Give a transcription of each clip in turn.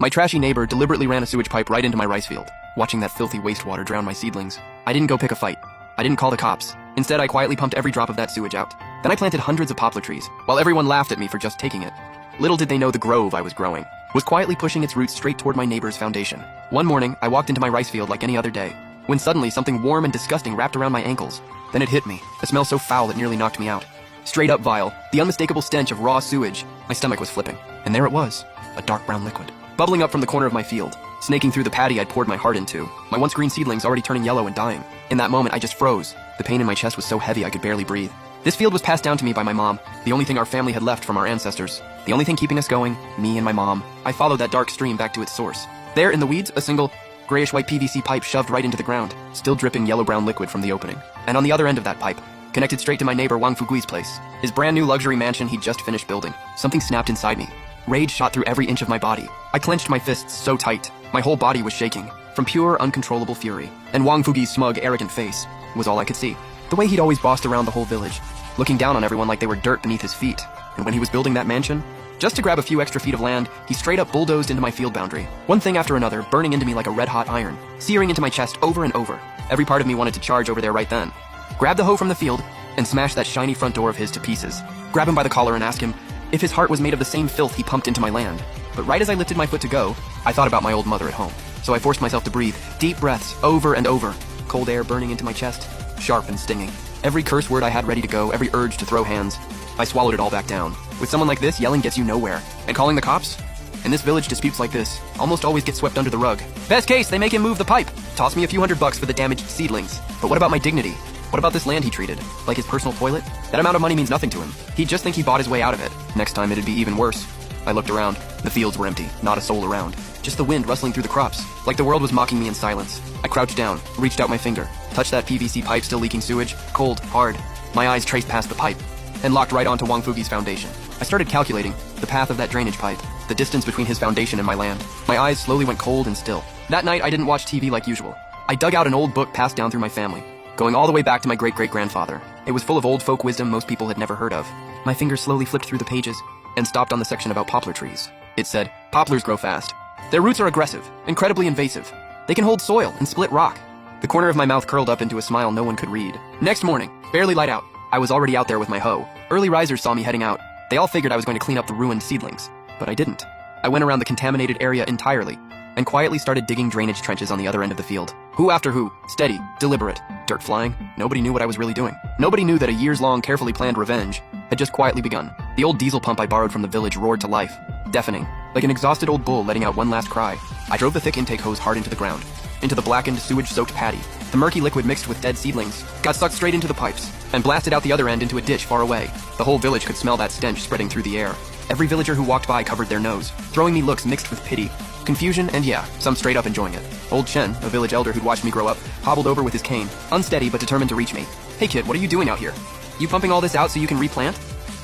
My trashy neighbor deliberately ran a sewage pipe right into my rice field. Watching that filthy wastewater drown my seedlings, I didn't go pick a fight. I didn't call the cops. Instead, I quietly pumped every drop of that sewage out. Then I planted hundreds of poplar trees, while everyone laughed at me for just taking it. Little did they know the grove I was growing was quietly pushing its roots straight toward my neighbor's foundation. One morning, I walked into my rice field like any other day, when suddenly something warm and disgusting wrapped around my ankles. Then it hit me, a smell so foul it nearly knocked me out. Straight up vile, the unmistakable stench of raw sewage. My stomach was flipping, and there it was, a dark brown liquid, bubbling up from the corner of my field, snaking through the paddy I'd poured my heart into, my once green seedlings already turning yellow and dying. In that moment, I just froze. The pain in my chest was so heavy I could barely breathe. This field was passed down to me by my mom, the only thing our family had left from our ancestors. The only thing keeping us going, me and my mom. I followed that dark stream back to its source. There in the weeds, a single grayish-white PVC pipe shoved right into the ground, still dripping yellow-brown liquid from the opening. And on the other end of that pipe, connected straight to my neighbor Wang Fugui's place, his brand new luxury mansion he'd just finished building. Something snapped inside me. Rage shot through every inch of my body. I clenched my fists so tight, my whole body was shaking, from pure, uncontrollable fury. And Wang Fugui's smug, arrogant face was all I could see. The way he'd always bossed around the whole village, looking down on everyone like they were dirt beneath his feet. And when he was building that mansion, just to grab a few extra feet of land, he straight up bulldozed into my field boundary. One thing after another, burning into me like a red-hot iron, searing into my chest over and over. Every part of me wanted to charge over there right then. Grab the hoe from the field, and smash that shiny front door of his to pieces. Grab him by the collar and ask him if his heart was made of the same filth he pumped into my land. But right as I lifted my foot to go, I thought about my old mother at home. So I forced myself to breathe deep breaths over and over. Cold air burning into my chest, sharp and stinging. Every curse word I had ready to go, every urge to throw hands, I swallowed it all back down. With someone like this, yelling gets you nowhere. And calling the cops? In this village, disputes like this almost always get swept under the rug. Best case, they make him move the pipe. Toss me a few $100 for the damaged seedlings. But what about my dignity? What about this land he treated? Like his personal toilet? That amount of money means nothing to him. He'd just think he bought his way out of it. Next time it'd be even worse. I looked around. The fields were empty, not a soul around. Just the wind rustling through the crops, like the world was mocking me in silence. I crouched down, reached out my finger, touched that PVC pipe still leaking sewage, cold, hard. My eyes traced past the pipe, and locked right onto Wang Fugui's foundation. I started calculating the path of that drainage pipe, the distance between his foundation and my land. My eyes slowly went cold and still. That night, I didn't watch TV like usual. I dug out an old book passed down through my family, going all the way back to my great-great-grandfather. It was full of old folk wisdom most people had never heard of. My fingers slowly flipped through the pages and stopped on the section about poplar trees. It said, poplars grow fast. Their roots are aggressive, incredibly invasive. They can hold soil and split rock. The corner of my mouth curled up into a smile no one could read. Next morning, barely light out, I was already out there with my hoe. Early risers saw me heading out. They all figured I was going to clean up the ruined seedlings, but I didn't. I went around the contaminated area entirely and quietly started digging drainage trenches on the other end of the field. Who after who, steady, deliberate, dirt flying. Nobody knew what I was really doing. Nobody knew that a years-long, carefully planned revenge had just quietly begun. The old diesel pump I borrowed from the village roared to life, deafening, like an exhausted old bull letting out one last cry. I drove the thick intake hose hard into the ground, into the blackened, sewage-soaked paddy. The murky liquid mixed with dead seedlings got sucked straight into the pipes and blasted out the other end into a ditch far away. The whole village could smell that stench spreading through the air. Every villager who walked by covered their nose, throwing me looks mixed with pity, confusion, and yeah, some straight up enjoying it. Old Chen, a village elder who'd watched me grow up, hobbled over with his cane, unsteady but determined to reach me. Hey kid, what are you doing out here? You pumping all this out so you can replant?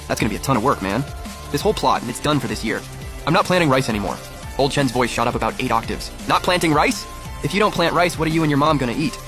That's gonna be a ton of work, man. This whole plot, and it's done for this year. I'm not planting rice anymore. Old Chen's voice shot up about 8 octaves. Not planting rice? If you don't plant rice, what are you and your mom gonna eat?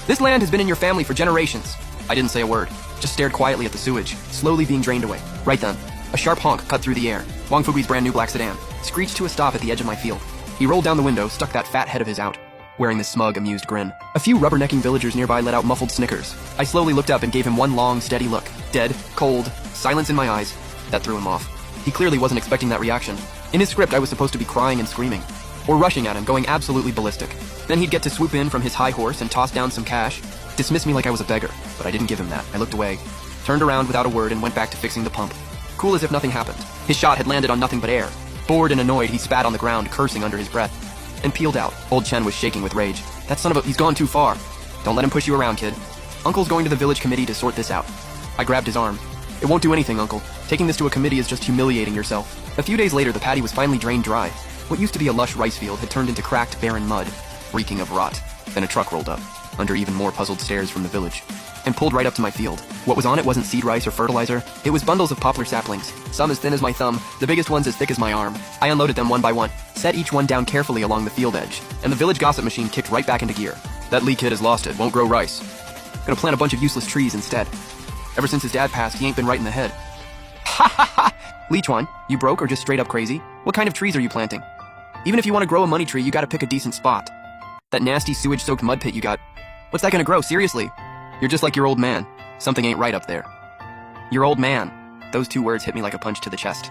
This land has been in your family for generations. I didn't say a word, just stared quietly at the sewage, slowly being drained away. Right then, a sharp honk cut through the air. Wang Fugui's brand new black sedan screeched to a stop at the edge of my field. He rolled down the window, stuck that fat head of his out, wearing this smug, amused grin. A few rubbernecking villagers nearby let out muffled snickers. I slowly looked up and gave him one long, steady look. Dead, cold, silence in my eyes. That threw him off. He clearly wasn't expecting that reaction. In his script, I was supposed to be crying and screaming, or rushing at him, going absolutely ballistic. Then he'd get to swoop in from his high horse and toss down some cash, dismiss me like I was a beggar. But I didn't give him that. I looked away, turned around without a word, and went back to fixing the pump. Cool as if nothing happened. His shot had landed on nothing but air. Bored and annoyed, he spat on the ground, cursing under his breath, and peeled out. Old Chen was shaking with rage. That son of a... he's gone too far. Don't let him push you around, kid. Uncle's going to the village committee to sort this out. I grabbed his arm. It won't do anything, Uncle. Taking this to a committee is just humiliating yourself. A few days later, the paddy was finally drained dry. What used to be a lush rice field had turned into cracked, barren mud, reeking of rot. Then a truck rolled up, under even more puzzled stares from the village, and pulled right up to my field. What was on it wasn't seed rice or fertilizer. It was bundles of poplar saplings, some as thin as my thumb, the biggest ones as thick as my arm. I unloaded them one by one, set each one down carefully along the field edge, and the village gossip machine kicked right back into gear. That Lee kid has lost it, won't grow rice. Gonna plant a bunch of useless trees instead. Ever since his dad passed, he ain't been right in the head. Ha ha ha! Lee Chuan, you broke or just straight up crazy? What kind of trees are you planting? Even if you want to grow a money tree, you gotta pick a decent spot. That nasty sewage-soaked mud pit you got, what's that gonna grow, seriously? You're just like your old man. Something ain't right up there. Your old man. Those two words hit me like a punch to the chest.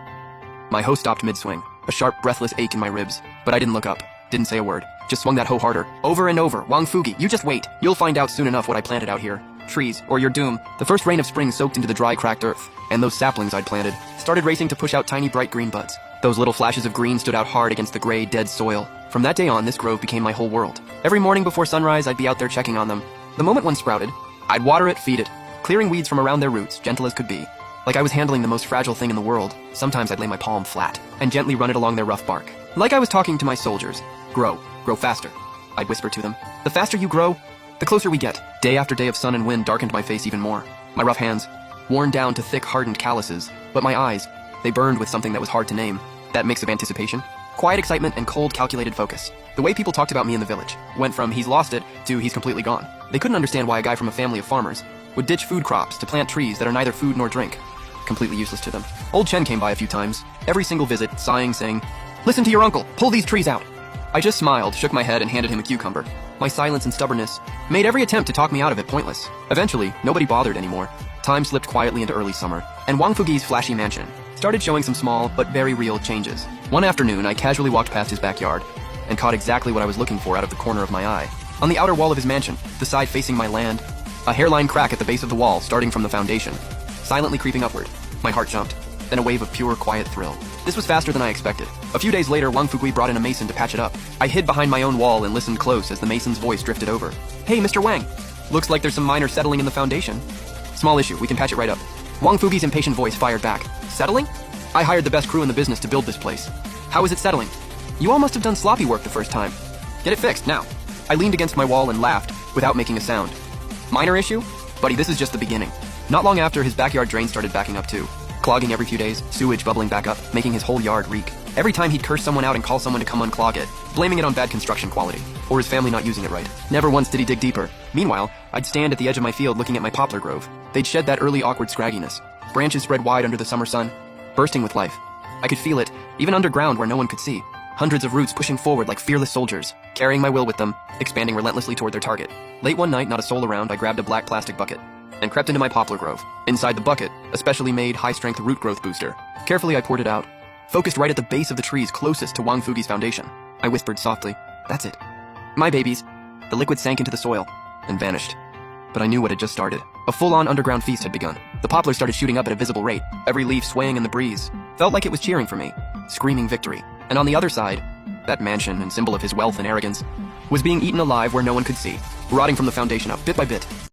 My hoe stopped mid-swing, a sharp, breathless ache in my ribs, but I didn't look up, didn't say a word, just swung that hoe harder, over and over. Wang Fugi, you just wait. You'll find out soon enough what I planted out here. Trees, or your doom. The first rain of spring soaked into the dry, cracked earth, and those saplings I'd planted started racing to push out tiny, bright green buds. Those little flashes of green stood out hard against the gray, dead soil. From that day on, this grove became my whole world. Every morning before sunrise, I'd be out there checking on them. The moment one sprouted, I'd water it, feed it, clearing weeds from around their roots, gentle as could be. Like I was handling the most fragile thing in the world. Sometimes I'd lay my palm flat and gently run it along their rough bark. Like I was talking to my soldiers. Grow faster, I'd whisper to them. The faster you grow, the closer we get. Day after day of sun and wind darkened my face even more. My rough hands, worn down to thick, hardened calluses. But my eyes, they burned with something that was hard to name. That mix of anticipation, quiet excitement, and cold, calculated focus. The way people talked about me in the village went from he's lost it to he's completely gone. They couldn't understand why a guy from a family of farmers would ditch food crops to plant trees that are neither food nor drink. Completely useless to them. Old Chen came by a few times, every single visit, sighing, saying, "Listen to your uncle, pull these trees out." I just smiled, shook my head, and handed him a cucumber. My silence and stubbornness made every attempt to talk me out of it pointless. Eventually, nobody bothered anymore. Time slipped quietly into early summer, and Wang Fugi's flashy mansion started showing some small but very real changes. One afternoon, I casually walked past his backyard and caught exactly what I was looking for out of the corner of my eye. On the outer wall of his mansion, the side facing my land, a hairline crack at the base of the wall starting from the foundation, silently creeping upward. My heart jumped, then a wave of pure, quiet thrill. This was faster than I expected. A few days later, Wang Fugui brought in a mason to patch it up. I hid behind my own wall and listened close as the mason's voice drifted over. "Hey, Mr. Wang. Looks like there's some minor settling in the foundation. Small issue, we can patch it right up." Wang Fugi's impatient voice fired back. "Settling? I hired the best crew in the business to build this place. How is it settling? You all must have done sloppy work the first time. Get it fixed, now." I leaned against my wall and laughed, without making a sound. "Minor issue? Buddy, this is just the beginning." Not long after, his backyard drain started backing up too. Clogging every few days, sewage bubbling back up, making his whole yard reek. Every time he'd curse someone out and call someone to come unclog it, blaming it on bad construction quality, or his family not using it right. Never once did he dig deeper. Meanwhile, I'd stand at the edge of my field looking at my poplar grove. They'd shed that early awkward scragginess. Branches spread wide under the summer sun, bursting with life. I could feel it, even underground where no one could see. Hundreds of roots pushing forward like fearless soldiers, carrying my will with them, expanding relentlessly toward their target. Late one night, not a soul around, I grabbed a black plastic bucket and crept into my poplar grove. Inside the bucket, a specially made high-strength root growth booster. Carefully, I poured it out, focused right at the base of the trees closest to Wang Fugi's foundation. I whispered softly, "That's it. My babies." The liquid sank into the soil and vanished. But I knew what had just started. A full-on underground feast had begun. The poplars started shooting up at a visible rate, every leaf swaying in the breeze. Felt like it was cheering for me, screaming victory. And on the other side, that mansion and symbol of his wealth and arrogance was being eaten alive where no one could see, rotting from the foundation up, bit by bit.